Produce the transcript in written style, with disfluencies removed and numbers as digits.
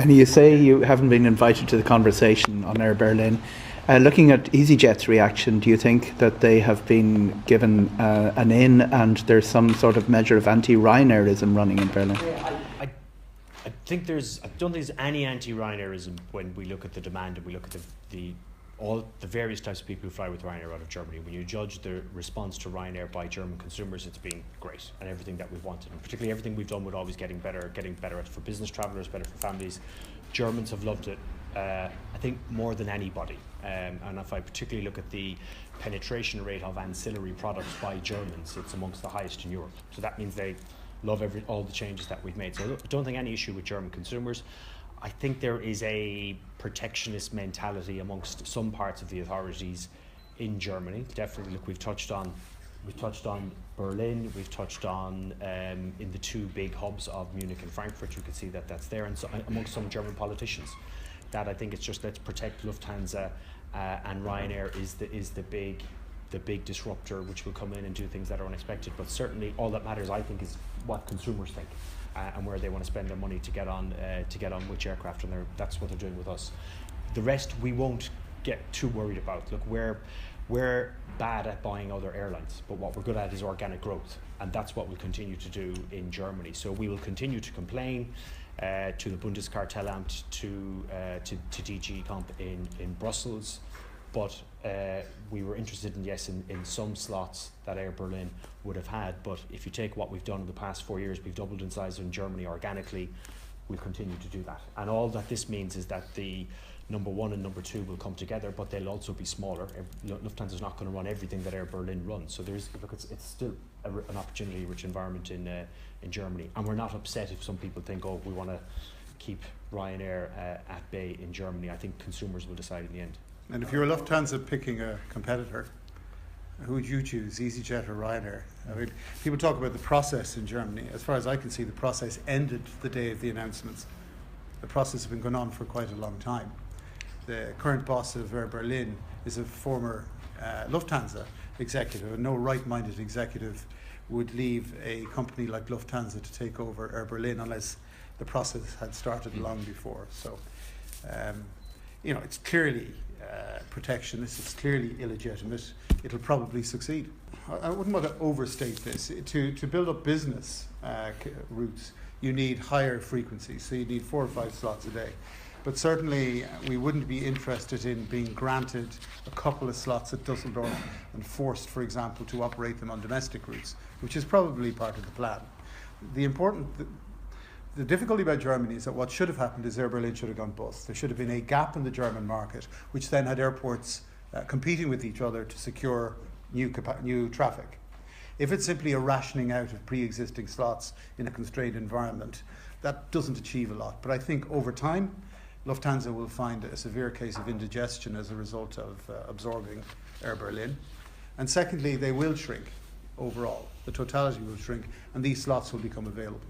And you say you haven't been invited to the conversation on Air Berlin. Looking at EasyJet's reaction, do you think that they have been given an in and there's some sort of measure of anti-Ryanairism running in Berlin? I don't think there's any anti-Ryanairism when we look at the demand and we look at all the various types of people who fly with Ryanair out of Germany. When you judge the response to Ryanair by German consumers, it's been great, and everything that we've wanted, and particularly everything we've done with always getting better at for business travellers, better for families. Germans have loved it, I think, more than anybody. And if I particularly look at the penetration rate of ancillary products by Germans, it's amongst the highest in Europe. So that means they love all the changes that we've made. So I don't think any issue with German consumers. I think there is a protectionist mentality amongst some parts of the authorities in Germany. Definitely, look, we've touched on Berlin, we've touched on in the two big hubs of Munich and Frankfurt. You can see that that's there, and so, amongst some German politicians, that I think it's just let's protect Lufthansa, and Ryanair is the big disruptor which will come in and do things that are unexpected. But certainly, all that matters, I think, is what consumers think. And where they want to spend their money to get on which aircraft, and that's what they're doing with us. The rest we won't get too worried about. Look, we're bad at buying other airlines, but what we're good at is organic growth, and that's what we'll continue to do in Germany. So we will continue to complain to the Bundeskartellamt, to DG Comp in Brussels, but we were interested in some slots that Air Berlin would have had. But if you take what we've done in the past 4 years, we've doubled in size in Germany organically. We'll continue to do that, and all that this means is that the number one and number two will come together, but they'll also be smaller. Lufthansa is not going to run everything that Air Berlin runs, so it's still an opportunity-rich environment in Germany, and we're not upset if some people think, oh, we want to keep Ryanair at bay in Germany. I think consumers will decide in the end. And if you're Lufthansa picking a competitor, who would you choose, EasyJet or Ryanair? I mean, people talk about the process in Germany. As far as I can see, the process ended the day of the announcements. The process has been going on for quite a long time. The current boss of Air Berlin is a former Lufthansa executive, and no right-minded executive would leave a company like Lufthansa to take over Air Berlin unless the process had started long before. So, it's clearly protectionist, it's clearly illegitimate. It'll probably succeed. I wouldn't want to overstate this. To build up business routes, you need higher frequencies, so you need 4 or 5 slots a day. But certainly we wouldn't be interested in being granted a couple of slots at Dusseldorf and forced, for example, to operate them on domestic routes, which is probably part of the plan. The difficulty about Germany is that what should have happened is Air Berlin should have gone bust. There should have been a gap in the German market, which then had airports competing with each other to secure new traffic. If it's simply a rationing out of pre-existing slots in a constrained environment, that doesn't achieve a lot. But I think over time, Lufthansa will find a severe case of indigestion as a result of absorbing Air Berlin. And secondly, they will shrink overall. The totality will shrink, and these slots will become available.